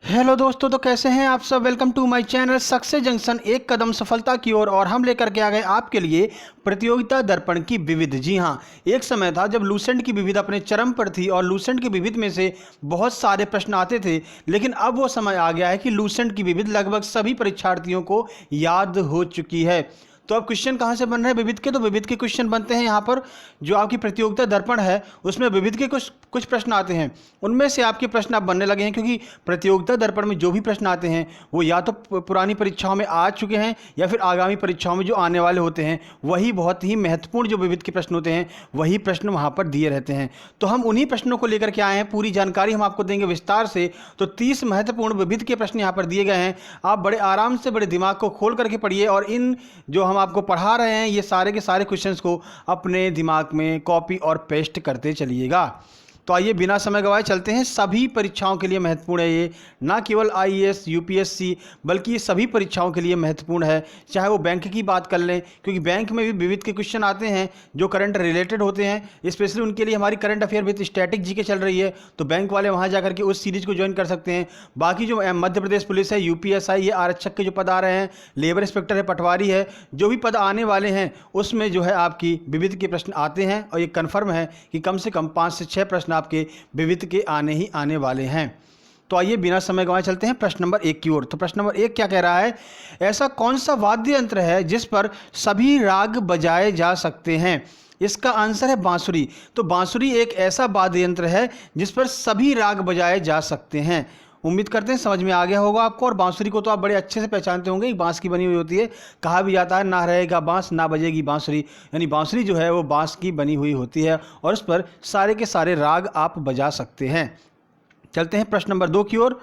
Hello दोस्तों, तो कैसे हैं आप सब। Welcome to my channel success junction, एक कदम सफलता की ओर। और हम लेकर के आ गए आपके लिए प्रतियोगिता दर्पण की विविध। जी हाँ, एक समय था जब लूसेंट की विविध अपने चरम पर थी और लूसेंट की विविध में से बहुत सारे प्रश्न आते थे। लेकिन अब वो समय आ गया है कि लूसेंट की विविध लगभग सभी परीक्षार्थियों को याद हो चुकी है। तो अब क्वेश्चन कहाँ से बन रहे हैं विविध के, तो विविध के क्वेश्चन बनते हैं यहाँ पर। जो आपकी प्रतियोगिता दर्पण है उसमें विविध के कुछ कुछ प्रश्न आते हैं, उनमें से आपके प्रश्न अब बनने लगे हैं। क्योंकि प्रतियोगिता दर्पण में जो भी प्रश्न आते हैं वो या तो पुरानी परीक्षाओं में आ चुके हैं या फिर आगामी परीक्षाओं में जो आने वाले होते हैं वही बहुत ही महत्वपूर्ण जो विविध के प्रश्न होते हैं वही प्रश्न वहाँ पर दिए रहते हैं। तो हम उन्हीं प्रश्नों को लेकर के आए हैं, पूरी जानकारी हम आपको देंगे विस्तार से। तो 30 महत्वपूर्ण विविध के प्रश्न यहाँ पर दिए गए हैं। आप बड़े आराम से बड़े दिमाग को खोल करके पढ़िए और इन जो हम आपको पढ़ा रहे हैं ये सारे के सारे क्वेश्चंस को अपने दिमाग में कॉपी और पेस्ट करते चलिएगा। तो आइए बिना समय गवाए चलते हैं। सभी परीक्षाओं के लिए महत्वपूर्ण है ये, ना केवल आईएएस यूपीएससी बल्कि ये सभी परीक्षाओं के लिए महत्वपूर्ण है। चाहे वो बैंक की बात कर लें, क्योंकि बैंक में भी विविध के क्वेश्चन आते हैं जो करंट रिलेटेड होते हैं। स्पेशली उनके लिए हमारी current affair with static GK चल रही है, तो बैंक वाले वहाँ जाकर के उस सीरीज को ज्वाइन कर सकते हैं। बाकी जो मध्य प्रदेश पुलिस है, यूपीएसआई है, आरक्षक के जो पद आ रहे हैं, लेबर इंस्पेक्टर है, पटवारी है, जो भी पद आने वाले हैं उसमें जो है आपकी विविध के प्रश्न आते हैं। और ये कन्फर्म है कि कम से कम 5 से 6 प्रश्न आपके विविध के आने ही आने वाले हैं। तो आइए बिना समय गंवाए चलते हैं प्रश्न नंबर 1 की ओर। तो प्रश्न नंबर 1 क्या कह रहा है, ऐसा कौन सा वाद्य यंत्र है जिस पर सभी राग बजाए जा सकते हैं। इसका आंसर है बांसुरी। तो बांसुरी एक ऐसा वाद्य यंत्र है जिस पर सभी राग बजाए जा सकते हैं। उम्मीद करते हैं समझ में आ गया होगा आपको। और बांसुरी को तो आप बड़े अच्छे से पहचानते होंगे, एक बांस की बनी हुई होती है। कहा भी जाता है ना रहेगा बांस ना बजेगी बांसुरी, यानी बांसुरी जो है वो बांस की बनी हुई होती है और उस पर सारे के सारे राग आप बजा सकते हैं। चलते हैं प्रश्न नंबर 2 की ओर।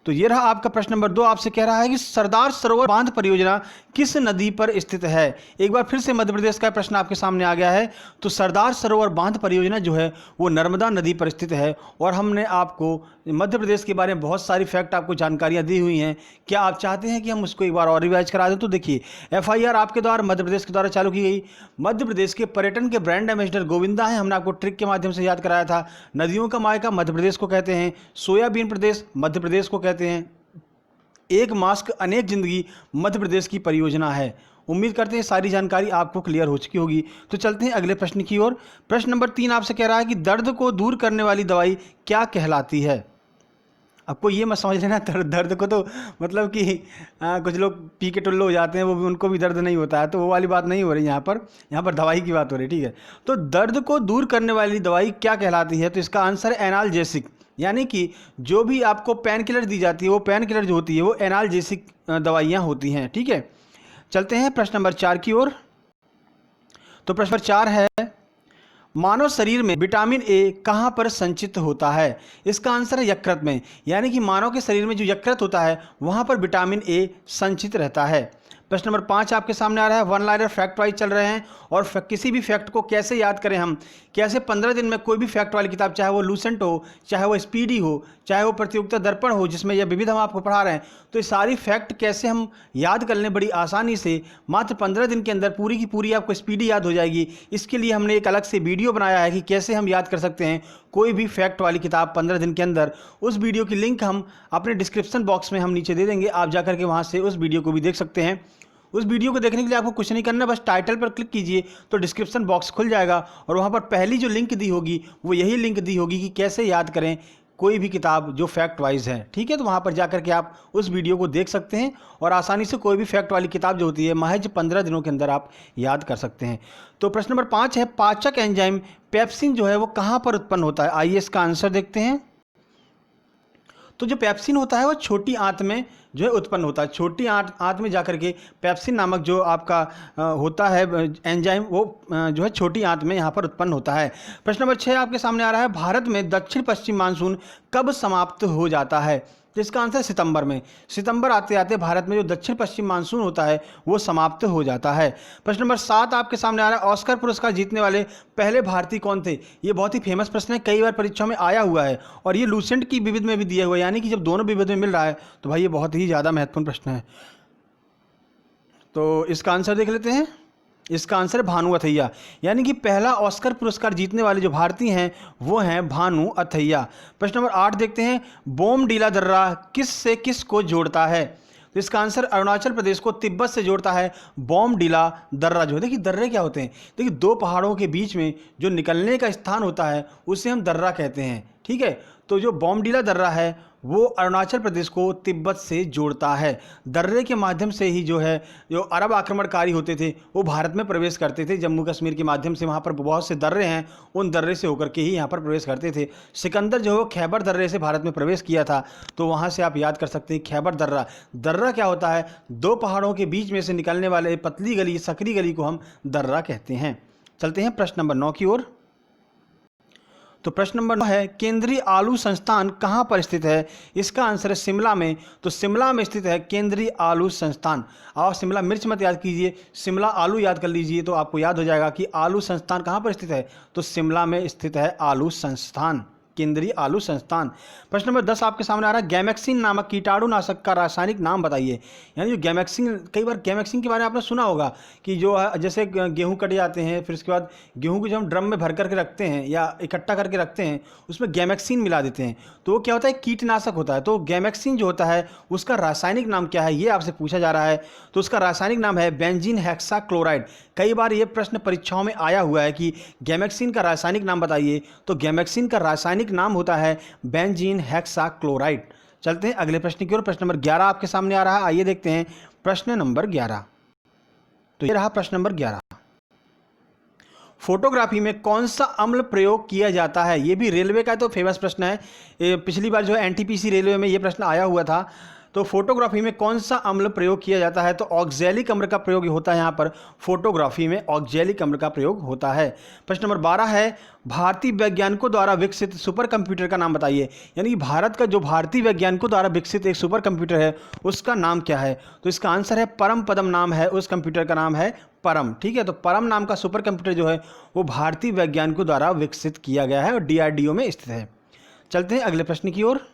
तो ये रहा आपका प्रश्न नंबर 2। आपसे कह रहा है कि सरदार सरोवर बांध परियोजना किस नदी पर स्थित है। एक बार फिर से मध्य प्रदेश का प्रश्न आपके सामने आ गया है। तो सरदार सरोवर बांध परियोजना जो है वो नर्मदा नदी पर स्थित है। और हमने आपको मध्य प्रदेश के बारे में बहुत सारी फैक्ट आपको जानकारियां दी हुई हैं। क्या आप चाहते हैं कि हम उसको एक बार और रिवाइज करा दें। तो देखिए, एफआईआर आपके द्वारा मध्य प्रदेश के द्वारा चालू की गई। मध्य प्रदेश के पर्यटन के ब्रांड एम्बेसडर गोविंदा हैं, हमने आपको ट्रिक के माध्यम से याद कराया था। नदियों का मायका मध्य प्रदेश को कहते हैं, सोयाबीन प्रदेश मध्य प्रदेश को कहते हैं, एक मास्क अनेक जिंदगी मध्य प्रदेश की परियोजना है। उम्मीद करते हैं सारी जानकारी आपको क्लियर हो चुकी होगी। तो चलते हैं अगले प्रश्न की ओर। प्रश्न नंबर 3 आपसे कह रहा है कि दर्द को दूर करने वाली दवाई क्या कहलाती है। आपको ये मत समझ लेना दर्द को तो मतलब कि कुछ लोग पी के टुल्लो हो जाते हैं, वो भी उनको भी दर्द नहीं होता है, तो वो वाली बात नहीं हो रही यहाँ पर दवाई की बात हो रही है। ठीक है, तो दर्द को दूर करने वाली दवाई क्या कहलाती है। तो इसका आंसर है एनाल्जेसिक। यानी कि जो भी आपको पेन किलर दी जाती है वो पेन किलर जो होती है वो एनाल्जेसिक दवाइयाँ होती हैं। ठीक है, चलते हैं प्रश्न नंबर 4 की ओर। तो प्रश्न नंबर 4 है, मानव शरीर में विटामिन ए कहाँ पर संचित होता है। इसका आंसर है यकृत में। यानी कि मानव के शरीर में जो यकृत होता है वहाँ पर विटामिन ए संचित रहता है। प्रश्न नंबर 5 आपके सामने आ रहा है। वन लाइनर फैक्ट वाइज चल रहे हैं और किसी भी फैक्ट को कैसे याद करें हम, कैसे 15 दिन में कोई भी फैक्ट वाली किताब, चाहे वो लूसेंट हो, चाहे वो स्पीडी हो, चाहे वो प्रतियोगिता दर्पण हो जिसमें यह विविध हम आपको पढ़ा रहे हैं, तो ये सारी फैक्ट कैसे हम याद कर लें बड़ी आसानी से। मात्र 15 दिन के अंदर पूरी की पूरी आपको स्पीडी याद हो जाएगी। इसके लिए हमने एक अलग से वीडियो बनाया है कि कैसे हम याद कर सकते हैं कोई भी फैक्ट वाली किताब 15 दिन के अंदर। उस वीडियो की लिंक हम अपने डिस्क्रिप्शन बॉक्स में हम नीचे दे देंगे, आप जाकर के वहाँ से उस वीडियो को भी देख सकते हैं। उस वीडियो को देखने के लिए आपको कुछ नहीं करना, बस टाइटल पर क्लिक कीजिए तो डिस्क्रिप्शन बॉक्स खुल जाएगा और वहाँ पर पहली जो लिंक दी होगी वो यही लिंक दी होगी कि कैसे याद करें कोई भी किताब जो फैक्ट वाइज है। ठीक है, तो वहाँ पर जाकर के आप उस वीडियो को देख सकते हैं और आसानी से कोई भी फैक्ट वाली किताब जो होती है महज 15 दिनों के अंदर आप याद कर सकते हैं। तो प्रश्न नंबर 5 है, पाचक एंजाइम पेप्सिन जो है वो कहाँ पर उत्पन्न होता है। आइए इसका आंसर देखते हैं। तो जो पेप्सिन होता है वो छोटी आंत में जो है उत्पन्न होता है। छोटी आंत में जाकर के पेप्सिन नामक जो आपका होता है एंजाइम वो जो है छोटी आंत में यहाँ पर उत्पन्न होता है। प्रश्न नंबर 6 आपके सामने आ रहा है, भारत में दक्षिण पश्चिम मानसून कब समाप्त हो जाता है। तो इसका आंसर सितंबर में। सितंबर आते आते भारत में जो दक्षिण पश्चिम मानसून होता है वो समाप्त हो जाता है। प्रश्न नंबर 7 आपके सामने आ रहा है, ऑस्कर पुरस्कार जीतने वाले पहले भारतीय कौन थे। ये बहुत ही फेमस प्रश्न है, कई बार परीक्षा में आया हुआ है और ये लूसेंट की विविध में भी दिया हुआ है। यानी कि जब दोनों विविध में मिल रहा है तो भाई ये बहुत ही ज़्यादा महत्वपूर्ण प्रश्न है। तो इसका आंसर देख लेते हैं। इसका आंसर है भानु अथैया। यानी कि पहला ऑस्कर पुरस्कार जीतने वाले जो भारतीय हैं वो हैं भानु अथैया। प्रश्न नंबर 8 देखते हैं, बोमडीला दर्रा किस से किस को जोड़ता है? तो इसका आंसर अरुणाचल प्रदेश को तिब्बत से जोड़ता है बोमडीला दर्रा जो है। देखिए दर्रे क्या होते हैं, देखिए दो पहाड़ों के बीच में जो निकलने का स्थान होता है उसे हम दर्रा कहते हैं, ठीक है। तो जो बोमडीला दर्रा है वो अरुणाचल प्रदेश को तिब्बत से जोड़ता है। दर्रे के माध्यम से ही जो अरब आक्रमणकारी होते थे वो भारत में प्रवेश करते थे, जम्मू कश्मीर के माध्यम से। वहाँ पर बहुत से दर्रे हैं, उन दर्रे से होकर के ही यहाँ पर प्रवेश करते थे। सिकंदर जो है खैबर दर्रे से भारत में प्रवेश किया था, तो वहाँ से आप याद कर सकते हैं खैबर दर्रा। दर्रा क्या होता है, दो पहाड़ों के बीच में से निकलने वाले पतली गली, सकरी गली को हम दर्रा कहते हैं। चलते हैं प्रश्न नंबर 9 की ओर। तो प्रश्न नंबर 9 है, केंद्रीय आलू संस्थान कहाँ पर स्थित है? इसका आंसर है शिमला में। तो शिमला में स्थित है केंद्रीय आलू संस्थान। आप शिमला मिर्च मत याद कीजिए, शिमला आलू याद कर लीजिए, तो आपको याद हो जाएगा कि आलू संस्थान कहाँ पर स्थित है। तो शिमला में स्थित है आलू संस्थान, केंद्रीय आलू संस्थान। प्रश्न नंबर 10 आपके सामने आ रहा है, गैमेक्सिन नामक कीटाणुनाशक का रासायनिक नाम बताइए। यानी जो गैमेक्सिन, कई बार गैमेक्सिन के बारे में आपने सुना होगा कि जो है जैसे गेहूं कटे जाते हैं, फिर उसके बाद गेहूं को जब हम ड्रम में भर करके रखते हैं या इकट्ठा करके रखते हैं उसमें गैमेक्सिन मिला देते हैं, तो वो क्या होता है, कीटनाशक होता है। तो गैमेक्सिन जो होता है उसका रासायनिक नाम क्या है, ये आपसे पूछा जा रहा है। तो उसका रासायनिक नाम है बेंजीन हेक्साक्लोराइड। कई बार ये प्रश्न परीक्षाओं में आया हुआ है कि गैमेक्सिन का रासायनिक नाम बताइए। तो गैमेक्सिन का रासायनिक नाम होता है बेंजीन हेक्साक्लोराइड। चलते हैं अगले प्रश्न की ओर। प्रश्न नंबर 11 आपके सामने आ रहा है, आइए देखते हैं प्रश्न नंबर 11। तो ये रहा प्रश्न नंबर 11। फोटोग्राफी में कौन सा अम्ल प्रयोग किया जाता है? ये भी रेलवे का तो फेमस प्रश्न है, पिछली बार जो है एनटीपीसी रेलवे में ये प्रश्न आया हुआ था। तो फोटोग्राफी में कौन सा अम्ल प्रयोग किया जाता है? तो ऑक्जेलिक अम्ल का प्रयोग होता है। यहाँ पर फोटोग्राफी में ऑक्जेलिक अम्ल का प्रयोग होता है। प्रश्न नंबर 12 है, भारतीय वैज्ञानिकों द्वारा विकसित सुपर कंप्यूटर का नाम बताइए। यानी कि भारत का जो भारतीय वैज्ञानिकों द्वारा विकसित एक सुपर कंप्यूटर है उसका नाम क्या है? तो इसका आंसर है परम पदम नाम है, उस कंप्यूटर का नाम है परम, ठीक है। तो परम नाम का सुपर कंप्यूटर जो है वो भारतीय वैज्ञानिकों द्वारा विकसित किया गया है और DRDO में स्थित है। चलते हैं अगले प्रश्न की ओर।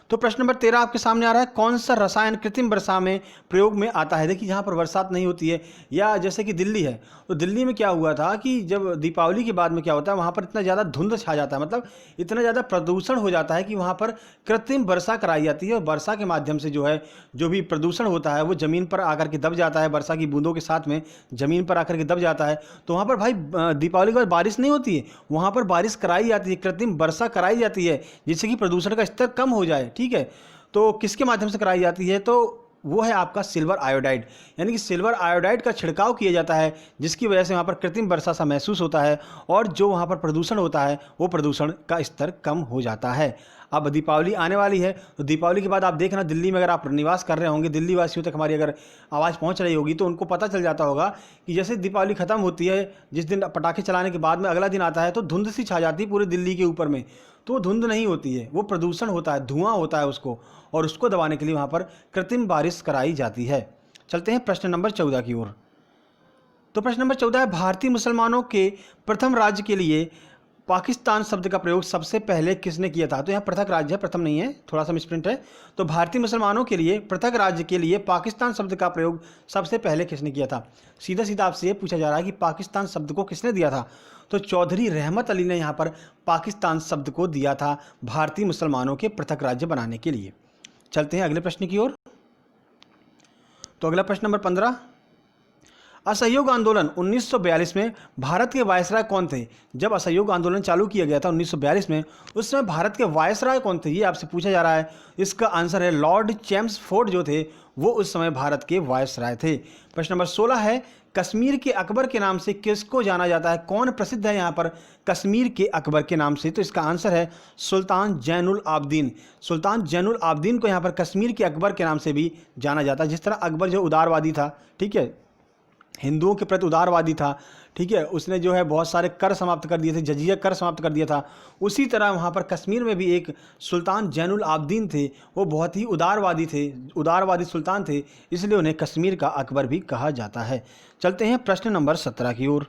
तो प्रश्न नंबर 13 आपके सामने आ रहा है, कौन सा रसायन कृत्रिम वर्षा में प्रयोग में आता है? देखिए जहाँ पर बरसात नहीं होती है, या जैसे कि दिल्ली है, तो दिल्ली में क्या हुआ था कि जब दीपावली के बाद में क्या होता है, वहाँ पर इतना ज़्यादा धुंध छा जाता है, मतलब इतना ज़्यादा प्रदूषण हो जाता है कि वहाँ पर कृत्रिम वर्षा कराई जाती है। और वर्षा के माध्यम से जो है जो भी प्रदूषण होता है वो ज़मीन पर आकर के दब जाता है, वर्षा की बूंदों के साथ में ज़मीन पर आकर के दब जाता है। तो वहाँ पर भाई दीपावली के बाद बारिश नहीं होती है, वहाँ पर बारिश कराई जाती है, कृत्रिम वर्षा कराई जाती है जिससे कि प्रदूषण का स्तर कम हो जाए, ठीक है। तो किसके माध्यम से कराई जाती है? तो वो है आपका सिल्वर आयोडाइड। यानी कि सिल्वर आयोडाइड का छिड़काव किया जाता है जिसकी वजह से वहाँ पर कृत्रिम वर्षा सा महसूस होता है और जो वहाँ पर प्रदूषण होता है वो प्रदूषण का स्तर कम हो जाता है। अब दीपावली आने वाली है, तो दीपावली के बाद आप देखना दिल्ली में अगर आप निवास कर रहे होंगे, दिल्ली वासियों तक हमारी अगर आवाज़ पहुँच रही होगी तो उनको पता चल जाता होगा कि जैसे दीपावली ख़त्म होती है, जिस दिन पटाखे चलाने के बाद में अगला दिन आता है तो धुंध सी छा जाती है पूरे दिल्ली के ऊपर में। तो धुंध नहीं होती है, वो प्रदूषण होता है, धुआं होता है उसको, और उसको दबाने के लिए वहाँ पर कृत्रिम बारिश कराई जाती है। चलते हैं प्रश्न नंबर 14 की ओर। तो प्रश्न नंबर 14 है, भारतीय मुसलमानों के प्रथम राज्य के लिए पाकिस्तान शब्द का प्रयोग सबसे पहले किसने किया था? तो यहाँ पृथक राज्य है, प्रथम नहीं है, थोड़ा सा मिसप्रिंट है। तो भारतीय मुसलमानों के लिए पृथक राज्य के लिए पाकिस्तान शब्द का प्रयोग सबसे पहले किसने किया था? सीधा सीधा आपसे ये पूछा जा रहा है कि पाकिस्तान शब्द को किसने दिया था? तो चौधरी रहमत अली ने यहाँ पर पाकिस्तान शब्द को दिया था भारतीय मुसलमानों के पृथक राज्य बनाने के लिए। चलते हैं अगले प्रश्न की ओर। तो अगला प्रश्न नंबर 15, असहयोग आंदोलन 1942 में भारत के वायसराय कौन थे? जब असहयोग आंदोलन चालू किया गया था 1942 में, उस समय भारत के वायसराय कौन थे? ये आपसे पूछा जा रहा है। इसका आंसर है लॉर्ड चैम्सफोर्ड जो थे वो उस समय भारत के वायसराय थे। प्रश्न नंबर 16 है, कश्मीर के अकबर के नाम से किसको जाना जाता है? कौन प्रसिद्ध है यहाँ पर कश्मीर के अकबर के नाम से? तो इसका आंसर है सुल्तान जैनुल आबदीन। सुल्तान जैनुल आबदीन को यहाँ पर कश्मीर के अकबर के नाम से भी जाना जाता है। जिस तरह अकबर जो उदारवादी था, ठीक है, हिंदुओं के प्रति उदारवादी था, ठीक है, उसने जो है बहुत सारे कर समाप्त कर दिए थे, जजिया कर समाप्त कर दिया था, उसी तरह वहाँ पर कश्मीर में भी एक सुल्तान जैनुल आबदीन थे, वो बहुत ही उदारवादी थे, उदारवादी सुल्तान थे, इसलिए उन्हें कश्मीर का अकबर भी कहा जाता है। चलते हैं प्रश्न नंबर 17 की ओर।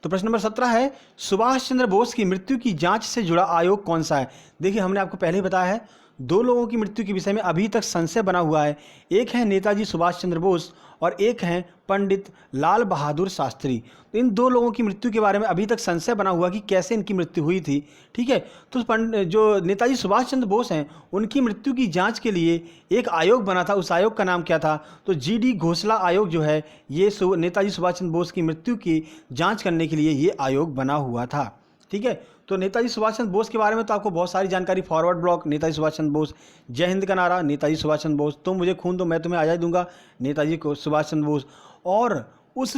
तो प्रश्न नंबर 17 है, सुभाष चंद्र बोस की मृत्यु की जांच से जुड़ा आयोग कौन सा है? देखिए हमने आपको पहले ही बताया है, दो लोगों की मृत्यु के विषय में अभी तक संशय बना हुआ है। एक है नेताजी सुभाष चंद्र बोस और एक हैं पंडित लाल बहादुर शास्त्री। तो इन दो लोगों की मृत्यु के बारे में अभी तक संशय बना हुआ कि कैसे इनकी मृत्यु हुई थी। ठीक है, तो जो नेताजी सुभाष चंद्र बोस हैं उनकी मृत्यु की जांच के लिए एक आयोग बना था। उस आयोग का नाम क्या था? तो GD घोषला आयोग जो है ये नेताजी सुभाष चंद्र बोस की मृत्यु की जाँच करने के लिए ये आयोग बना हुआ था। ठीक है, तो नेताजी सुभाष चंद्र बोस के बारे में तो आपको बहुत सारी जानकारी। फॉरवर्ड ब्लॉक नेताजी सुभाष चंद्र बोस, जय हिंद का नारा नेताजी सुभाष चंद्र बोस, तुम मुझे खून दो मैं तुम्हें आज़ादी दूंगा नेताजी को सुभाष चंद्र बोस। और उस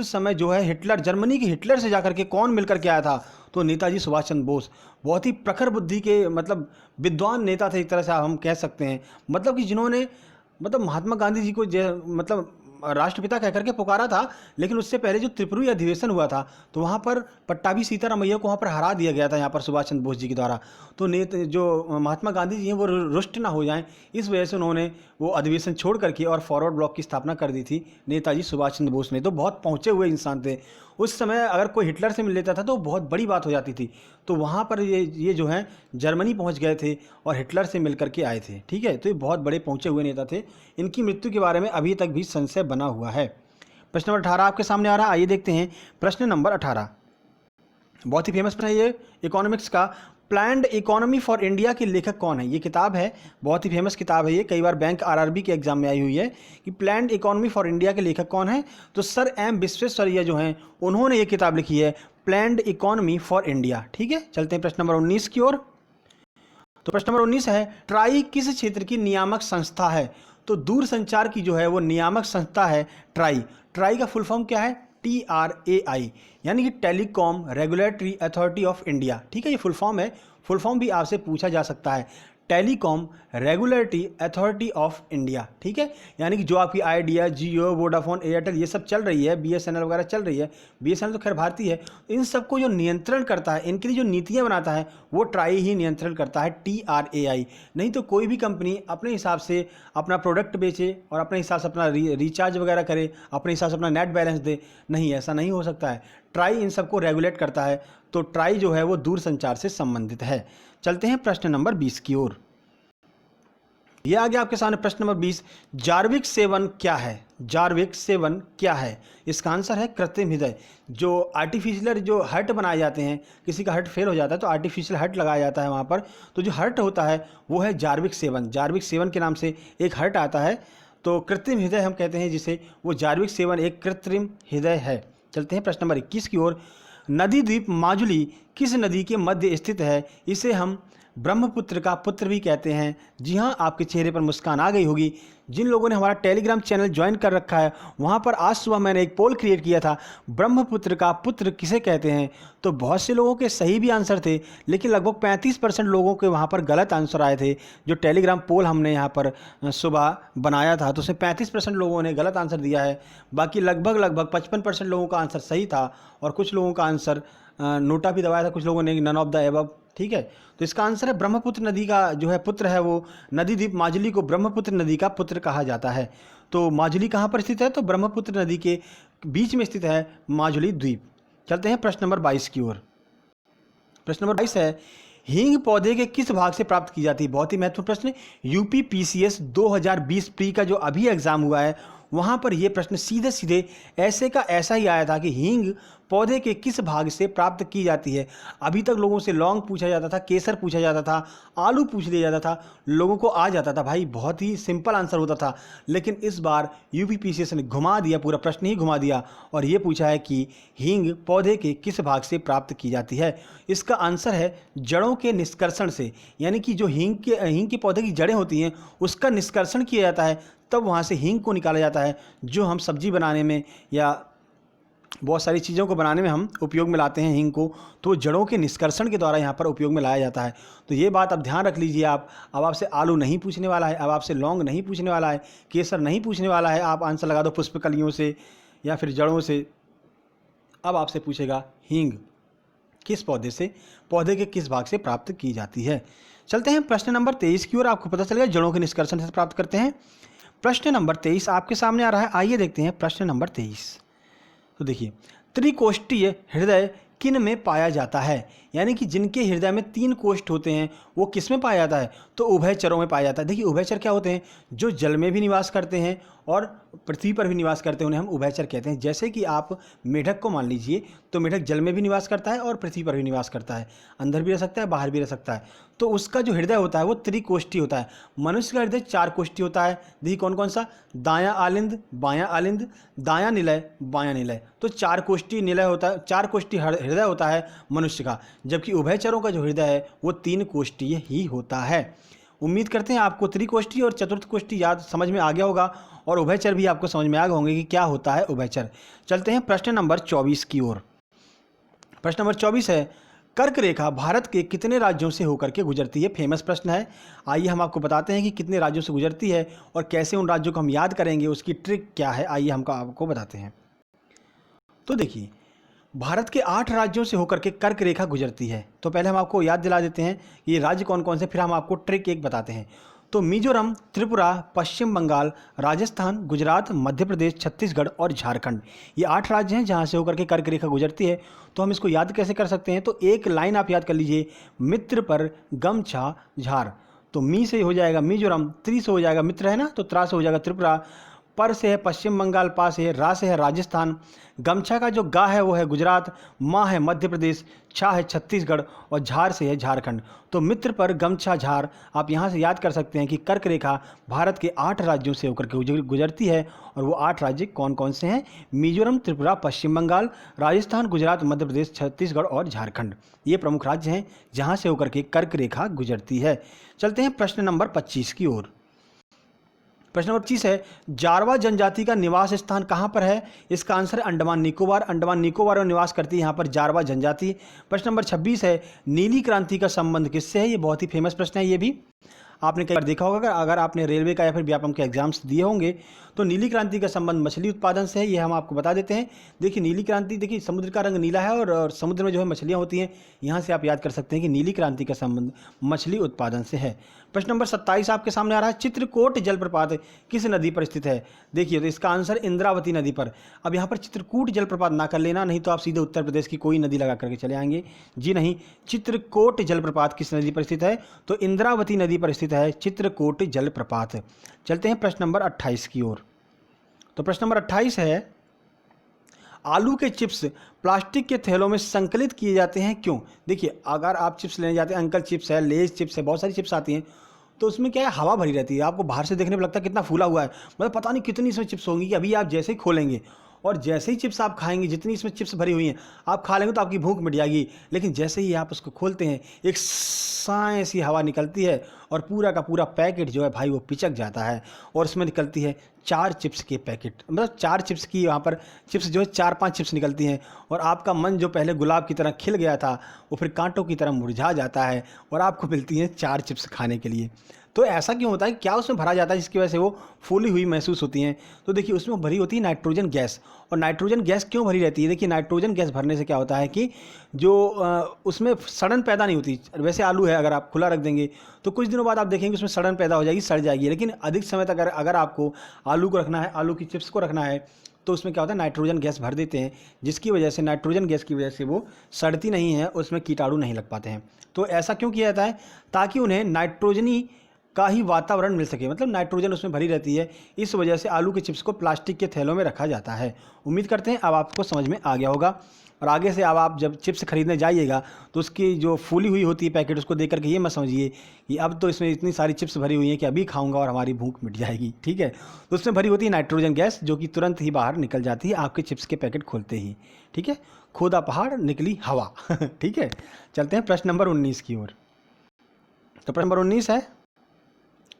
समय जो है हिटलर, जर्मनी के हिटलर से जाकर के कौन मिलकर के आया था? तो नेताजी सुभाष चंद्र बोस। बहुत ही प्रखर बुद्धि के मतलब विद्वान नेता थे एक तरह से हम कह सकते हैं। मतलब कि जिन्होंने महात्मा गांधी जी को मतलब राष्ट्रपिता कह करके पुकारा था। लेकिन उससे पहले जो त्रिपुरी अधिवेशन हुआ था तो वहाँ पर पट्टाभी सीतारामैया को वहाँ पर हरा दिया गया था यहाँ पर सुभाष चंद्र बोस जी के द्वारा। तो जो महात्मा गांधी जी हैं वो रुष्ट ना हो जाएं, इस वजह से उन्होंने वो अधिवेशन छोड़ करके और फॉरवर्ड ब्लॉक की स्थापना कर दी थी नेताजी सुभाष चंद्र बोस ने। तो बहुत पहुँचे हुए इंसान थे। उस समय अगर कोई हिटलर से मिल लेता था तो बहुत बड़ी बात हो जाती थी। तो वहाँ पर ये जो हैं जर्मनी पहुँच गए थे और हिटलर से मिल करके आए थे। ठीक है, तो ये बहुत बड़े पहुँचे हुए नेता थे। इनकी मृत्यु के बारे में अभी तक भी संशय बना हुआ है। प्रश्न नंबर 18 आपके सामने आ रहा है, आइए देखते हैं। प्रश्न नंबर 18 बहुत ही फेमस प्रश्न है ये इकोनॉमिक्स का। प्लान्ड इकोनॉमी फॉर इंडिया के लेखक कौन है? ये किताब है, बहुत ही फेमस किताब है ये, कई बार बैंक RRB के एग्जाम में आई हुई है कि प्लान्ड इकोनॉमी फॉर इंडिया के लेखक कौन है? तो सर M विश्वेश्वरैया जो हैं उन्होंने ये किताब लिखी है, प्लान्ड इकोनॉमी फॉर इंडिया। ठीक है, चलते हैं प्रश्न नंबर 19 की ओर। तो प्रश्न नंबर 19 है, ट्राई किस क्षेत्र की नियामक संस्था है? तो दूरसंचार की जो है वो नियामक संस्था है ट्राई। ट्राई का फुल फॉर्म क्या है? TRAI, यानी कि telecom regulatory authority of India. ठीक है, ये फुल फॉर्म है। फुल फॉर्म भी आपसे पूछा जा सकता है, telecom regulatory authority of India. ठीक है, यानी कि जो आपकी आइडिया, जियो, वोडाफोन, एयरटेल ये सब चल रही है, BSNL वगैरह चल रही है। BSNL तो खैर भारतीय है। इन सबको जो नियंत्रण करता है, इनके लिए जो नीतियां बनाता है वो ट्राई ही नियंत्रण करता है, TRAI। नहीं तो कोई भी कंपनी अपने हिसाब से अपना प्रोडक्ट बेचे और अपने हिसाब से अपना रिचार्ज वगैरह करे, अपने हिसाब से अपना नेट बैलेंस दे, नहीं, ऐसा नहीं हो सकता है। ट्राई इन सबको रेगुलेट करता है। तो ट्राई जो है वो दूरसंचार से संबंधित है। चलते हैं प्रश्न नंबर 20 की ओर। यह आ गया आपके सामने प्रश्न नंबर 20। जार्विक 7 क्या है? जार्विक 7 क्या है? इसका आंसर है कृत्रिम हृदय। जो आर्टिफिशियल जो हार्ट बनाए जाते हैं, किसी का हार्ट फेल हो जाता है तो आर्टिफिशियल हार्ट लगाया जाता है वहाँ पर, तो जो हार्ट होता है वो है जार्विक 7। जार्विक 7 के नाम से एक हार्ट आता है, तो कृत्रिम हृदय हम कहते हैं जिसे, वो जार्विक 7 एक कृत्रिम हृदय है। चलते हैं प्रश्न नंबर 21 की ओर। नदी द्वीप माजुली किस नदी के मध्य स्थित है? इसे हम ब्रह्मपुत्र का पुत्र भी कहते हैं। जी हाँ, आपके चेहरे पर मुस्कान आ गई होगी। जिन लोगों ने हमारा टेलीग्राम चैनल ज्वाइन कर रखा है वहाँ पर आज सुबह मैंने एक पोल क्रिएट किया था, ब्रह्मपुत्र का पुत्र किसे कहते हैं? तो बहुत से लोगों के सही भी आंसर थे, लेकिन लगभग 35% लोगों के वहाँ पर गलत आंसर आए थे। जो टेलीग्राम पोल हमने यहाँ पर सुबह बनाया था तो उसमें 35% लोगों ने गलत आंसर दिया है। बाकी लगभग 55% लोगों का आंसर सही था और कुछ लोगों का आंसर नोटा भी दबाया था, कुछ लोगों ने नन ऑफ द एबव। ठीक है, तो इसका आंसर है ब्रह्मपुत्र नदी का जो है पुत्र है वो नदी द्वीप माजुली को ब्रह्मपुत्र नदी का पुत्र कहा जाता है। तो माजुली कहाँ पर स्थित है? तो ब्रह्मपुत्र नदी के बीच में स्थित है माजुली द्वीप। चलते हैं प्रश्न नंबर 22 की ओर। प्रश्न नंबर 22 है, हींग पौधे के किस भाग से प्राप्त की जाती है? बहुत ही महत्वपूर्ण प्रश्न। UPPCS 2020 प्री का जो अभी एग्जाम हुआ है वहाँ पर यह प्रश्न सीधे ऐसे का ऐसा ही आया था कि हींग पौधे के किस भाग से प्राप्त की जाती है। अभी तक लोगों से लौंग पूछा जाता था, केसर पूछा जाता था, आलू पूछ लिया जाता था, लोगों को आ जाता था भाई, बहुत ही सिंपल आंसर होता था। लेकिन इस बार UPPCS ने घुमा दिया, पूरा प्रश्न ही घुमा दिया और ये पूछा है कि हींग पौधे के किस भाग से प्राप्त की जाती है। इसका आंसर है जड़ों के निष्कर्षण से, यानी कि जो हींग के पौधे की जड़ें होती हैं उसका निष्कर्षण किया जाता है, तब वहाँ से हींग को निकाला जाता है, जो हम सब्जी बनाने में या बहुत सारी चीज़ों को बनाने में हम उपयोग में लाते हैं हींग को। तो जड़ों के निष्कर्षण के द्वारा यहाँ पर उपयोग में लाया जाता है। तो ये बात अब ध्यान रख लीजिए आप। अब आपसे आलू नहीं पूछने वाला है, अब आपसे लौंग नहीं पूछने वाला है, केसर नहीं पूछने वाला है। आप आंसर लगा दो पुष्पकलियों से या फिर जड़ों से। अब आपसे पूछेगा हींग किस पौधे से, पौधे के किस भाग से प्राप्त की जाती है। चलते हैं प्रश्न नंबर 23 की ओर। आपको पता चलेगा जड़ों के निष्कर्षण से प्राप्त करते हैं। प्रश्न नंबर 23 आपके सामने आ रहा है, आइए देखते हैं प्रश्न नंबर 23। तो देखिए, त्रिकोष्ठीय हृदय किन में पाया जाता है? यानी कि जिनके हृदय में 3 कोष्ठ होते हैं वो किस में पाया जाता है, तो उभयचरों में पाया जाता है। देखिए उभयचर क्या होते हैं, जो जल में भी निवास करते हैं और पृथ्वी पर भी निवास करते हैं, उन्हें हम उभयचर कहते हैं। जैसे कि आप मेढक को मान लीजिए, तो मेढक जल में भी निवास करता है और पृथ्वी पर भी निवास करता है, अंदर भी रह सकता है, बाहर भी रह सकता है। तो उसका जो हृदय होता है वो त्रिकोष्ठी होता है। मनुष्य का हृदय 4 कोष्ठी होता है। देखिए कौन कौन सा, दायां आलिंद, बायां आलिंद, दायां निलय, बायां निलय। तो 4 कोष्ठी निलय होता है, 4 कोष्ठी हृदय होता है मनुष्य का, जबकि उभयचरों का जो हृदय है वो 3 कोष्ठीय ही होता है। उम्मीद करते हैं आपको त्रिकोष्ठी और चतुर्थ कोष्ठी याद समझ में आ गया होगा और उभयचर भी आपको समझ में आ गए होंगे कि क्या होता है उभयचर। चलते हैं प्रश्न नंबर 24 की ओर। प्रश्न नंबर 24 है, कर्क रेखा भारत के कितने राज्यों से होकर के गुजरती है। फेमस प्रश्न है। आइए हम आपको बताते हैं कि कितने राज्यों से गुजरती है और कैसे उन राज्यों को हम याद करेंगे, उसकी ट्रिक क्या है, आइए हम आपको बताते हैं। तो देखिए भारत के 8 राज्यों से होकर के कर्क रेखा गुजरती है। तो पहले हम आपको याद दिला देते हैं ये राज्य कौन कौन से, फिर हम आपको ट्रिक एक बताते हैं। तो मिजोरम, त्रिपुरा, पश्चिम बंगाल, राजस्थान, गुजरात, मध्य प्रदेश, छत्तीसगढ़ और झारखंड, ये 8 राज्य हैं जहां से होकर के कर्क रेखा गुजरती है। तो हम इसको याद कैसे कर सकते हैं, तो एक लाइन आप याद कर लीजिए, मित्र पर गमछा झार। तो मी से हो जाएगा मिजोरम, त्रि से हो जाएगा मित्र है ना, तो त्रा से हो जाएगा त्रिपुरा, पर से है पश्चिम बंगाल, पा से है, रा से है राजस्थान, गमछा का जो गा है वो है गुजरात, माँ है मध्य प्रदेश, छा है छत्तीसगढ़ और झार से है झारखंड। तो मित्र पर गमछा झार आप यहाँ से याद कर सकते हैं कि कर्क रेखा भारत के 8 राज्यों से होकर के गुजरती है। और वो 8 राज्य कौन कौन से हैं, मिजोरम, त्रिपुरा, पश्चिम बंगाल, राजस्थान, गुजरात, मध्य प्रदेश, छत्तीसगढ़ और झारखंड, ये प्रमुख राज्य हैं जहाँ से होकर के कर्क रेखा गुजरती है। चलते हैं प्रश्न नंबर 25 की ओर। प्रश्न नंबर 25 है, जारवा जनजाति का निवास स्थान कहाँ पर है। इसका आंसर है अंडमान निकोबार। अंडमान निकोबार में निवास करती है यहाँ पर जारवा जनजाति। प्रश्न नंबर 26 है, नीली क्रांति का संबंध किससे है। ये बहुत ही फेमस प्रश्न है। ये भी आपने कई बार देखा होगा, अगर आपने रेलवे का या फिर व्यापम के एग्जाम्स दिए होंगे तो नीली क्रांति का संबंध मछली उत्पादन से है। ये हम आपको बता देते हैं। देखिए नीली क्रांति, देखिए समुद्र का रंग नीला है और समुद्र में जो है मछलियाँ होती हैं, यहाँ से आप याद कर सकते हैं कि नीली क्रांति का संबंध मछली उत्पादन से है। प्रश्न नंबर 27 आपके सामने आ रहा है, चित्रकूट जलप्रपात किस नदी पर स्थित है। देखिए तो इसका आंसर इंद्रावती नदी पर। अब यहाँ पर चित्रकूट जलप्रपात ना कर लेना, नहीं तो आप सीधे उत्तर प्रदेश की कोई नदी लगा करके चले आएंगे। जी नहीं, चित्रकूट जलप्रपात किस नदी पर स्थित है, तो इंद्रावती नदी पर स्थित है चित्रकूट जलप्रपात। चलते हैं प्रश्न नंबर 28 की ओर। तो प्रश्न नंबर 28 है, आलू के चिप्स प्लास्टिक के थैलों में संकलित किए जाते हैं क्यों। देखिए अगर आप चिप्स लेने जाते हैं, अंकल चिप्स है, लेज चिप्स है, बहुत सारी चिप्स आती हैं, तो उसमें क्या है, हवा भरी रहती है। आपको बाहर से देखने में लगता है कितना फूला हुआ है, मतलब पता नहीं कितनी इसमें चिप्स होंगी, कि अभी आप जैसे ही खोलेंगे और जैसे ही चिप्स आप खाएंगे, जितनी इसमें चिप्स भरी हुई हैं आप खा लेंगे तो आपकी भूख मिट जाएगी। लेकिन जैसे ही आप उसको खोलते हैं एक साए सी हवा निकलती है और पूरा का पूरा पैकेट जो है भाई वो पिचक जाता है और उसमें निकलती है 4 चिप्स के पैकेट, मतलब 4 चिप्स की वहाँ पर चिप्स जो है 4-5 चिप्स निकलती हैं और आपका मन जो पहले गुलाब की तरह खिल गया था वो फिर कांटों की तरह मुरझा जाता है और आपको मिलती हैं 4 चिप्स खाने के लिए। तो ऐसा क्यों होता है, क्या उसमें भरा जाता है जिसकी वजह से वो फूली हुई महसूस होती हैं। तो देखिए उसमें भरी होती है नाइट्रोजन गैस। और नाइट्रोजन गैस क्यों भरी रहती है, देखिए नाइट्रोजन गैस भरने से क्या होता है कि जो उसमें सड़न पैदा नहीं होती। वैसे आलू है, अगर आप खुला रख देंगे तो कुछ दिनों बाद आप देखेंगे उसमें सड़न पैदा हो जाएगी, सड़ जाएगी। लेकिन अधिक समय तक अगर आपको आलू को रखना है, आलू की चिप्स को रखना है, तो उसमें क्या होता है, नाइट्रोजन गैस भर देते हैं, जिसकी वजह से नाइट्रोजन गैस की वजह से वो सड़ती नहीं है, उसमें कीटाणु नहीं लग पाते हैं। तो ऐसा क्यों किया जाता है, ताकि उन्हें नाइट्रोजनी का ही वातावरण मिल सके, मतलब नाइट्रोजन उसमें भरी रहती है, इस वजह से आलू के चिप्स को प्लास्टिक के थैलों में रखा जाता है। उम्मीद करते हैं अब आपको समझ में आ गया होगा। और आगे से अब आप जब चिप्स खरीदने जाइएगा तो उसकी जो फूली हुई होती है पैकेट, उसको देख करके ये मत समझिए कि अब तो इसमें इतनी सारी चिप्स भरी हुई हैं कि अभी खाऊंगा और हमारी भूख मिट जाएगी। ठीक है, तो उसमें भरी होती है नाइट्रोजन गैस, जो कि तुरंत ही बाहर निकल जाती है आपके चिप्स के पैकेट खोलते ही। ठीक है, खोदा पहाड़ निकली हवा। ठीक है, चलते हैं प्रश्न नंबर 19 की ओर। तो प्रश्न नंबर 19 है,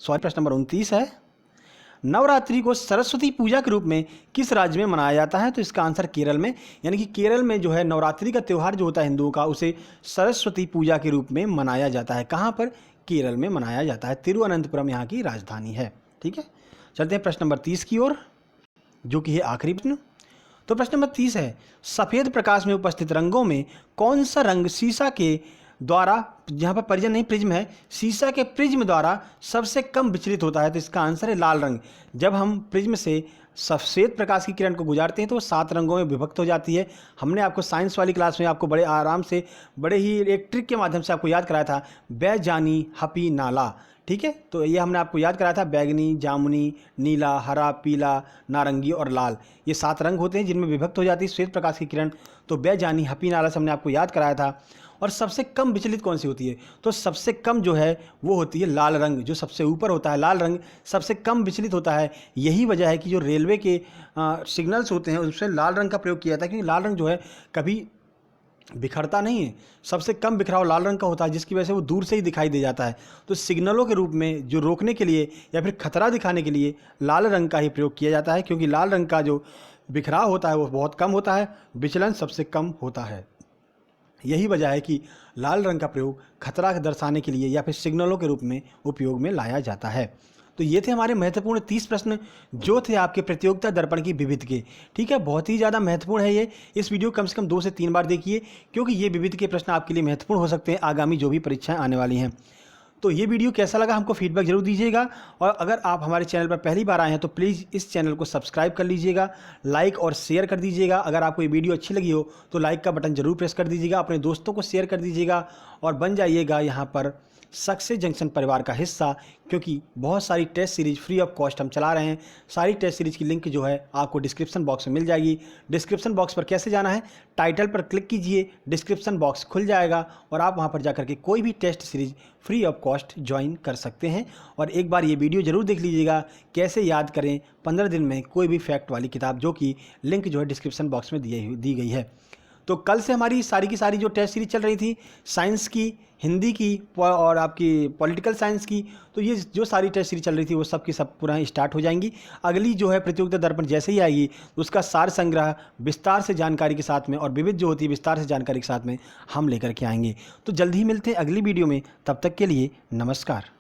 प्रश्न नंबर 29 है, नवरात्रि को सरस्वती पूजा के रूप में किस राज्य में मनाया जाता है। तो इसका आंसर केरल में, यानी कि केरल में जो है नवरात्रि का त्यौहार जो होता है हिंदुओं का, उसे सरस्वती पूजा के रूप में मनाया जाता है। कहाँ पर, केरल में मनाया जाता है। तिरुवनंतपुरम यहाँ की राजधानी है। ठीक है, चलते हैं प्रश्न नंबर 30 की ओर, जो कि है आखिरी प्रश्न। तो प्रश्न नंबर 30 है, सफ़ेद प्रकाश में उपस्थित रंगों में कौन सा रंग शीशा के द्वारा, यहाँ पर परिजन नहीं प्रिज्म है, शीशा के प्रिज्म द्वारा सबसे कम विचलित होता है। तो इसका आंसर है लाल रंग। जब हम प्रिज्म से सफेद प्रकाश की किरण को गुजारते हैं तो वो 7 रंगों में विभक्त हो जाती है। हमने आपको साइंस वाली क्लास में आपको बड़े आराम से, बड़े ही एक ट्रिक के माध्यम से आपको याद कराया था, बैजानी हपी नाला। ठीक है, तो ये हमने आपको याद कराया था, बैगनी, जामुनी, नीला, हरा, पीला, नारंगी और लाल, ये 7 रंग होते हैं जिनमें विभक्त हो जाती है श्वेत प्रकाश की किरण। तो बैजानी हपी नाला से हमने आपको याद कराया था। और सबसे कम विचलित कौन सी होती है? तो सबसे कम जो है वो होती है लाल रंग, जो सबसे ऊपर होता है लाल रंग सबसे कम विचलित होता है। यही वजह है कि जो रेलवे के सिग्नल्स होते हैं उसमें लाल रंग का प्रयोग किया जाता है, क्योंकि लाल रंग जो है कभी बिखरता नहीं है, सबसे कम बिखराव लाल रंग का होता है, जिसकी वजह से वो दूर से ही दिखाई दे जाता है। तो सिग्नलों के रूप में जो रोकने के लिए या फिर खतरा दिखाने के लिए लाल रंग का ही प्रयोग किया जाता है, क्योंकि लाल रंग का जो बिखराव होता है वो बहुत कम होता है, विचलन सबसे कम होता है। यही वजह है कि लाल रंग का प्रयोग खतरा दर्शाने के लिए या फिर सिग्नलों के रूप में उपयोग में लाया जाता है। तो ये थे हमारे महत्वपूर्ण 30 प्रश्न जो थे आपके प्रतियोगिता दर्पण की विविध के। ठीक है, बहुत ही ज़्यादा महत्वपूर्ण है ये। इस वीडियो कम से कम 2 से 3 बार देखिए, क्योंकि ये विविध के प्रश्न आपके लिए महत्वपूर्ण हो सकते हैं आगामी जो भी परीक्षाएं आने वाली हैं। तो ये वीडियो कैसा लगा हमको फीडबैक जरूर दीजिएगा, और अगर आप हमारे चैनल पर पहली बार आए हैं तो प्लीज़ इस चैनल को सब्सक्राइब कर लीजिएगा, लाइक और शेयर कर दीजिएगा। अगर आपको ये वीडियो अच्छी लगी हो तो लाइक का बटन जरूर प्रेस कर दीजिएगा, अपने दोस्तों को शेयर कर दीजिएगा और बन जाइएगा यहाँ पर सक्सेस जंक्शन परिवार का हिस्सा, क्योंकि बहुत सारी test series free of cost हम चला रहे हैं। सारी टेस्ट सीरीज की लिंक जो है आपको डिस्क्रिप्शन बॉक्स में मिल जाएगी। डिस्क्रिप्शन बॉक्स पर कैसे जाना है? टाइटल पर क्लिक कीजिए, डिस्क्रिप्शन बॉक्स खुल जाएगा और आप वहां पर जाकर के कोई भी test series free of cost join कर सकते हैं। और एक बार ये वीडियो जरूर देख लीजिएगा, कैसे याद करें 15 दिन में कोई भी फैक्ट वाली किताब, जो कि लिंक जो है डिस्क्रिप्शन बॉक्स में दी गई है। तो कल से हमारी सारी की सारी जो टेस्ट सीरीज चल रही थी, साइंस की, हिंदी की और आपकी पॉलिटिकल साइंस की, तो ये जो सारी टेस्ट सीरीज चल रही थी वो सब की सब पुनः स्टार्ट हो जाएंगी। अगली जो है प्रतियोगिता दर्पण जैसे ही आएगी उसका सार संग्रह विस्तार से जानकारी के साथ में, और विविध जो होती है विस्तार से जानकारी के साथ में हम लेकर के आएंगे। तो जल्द ही मिलते हैं अगली वीडियो में, तब तक के लिए नमस्कार।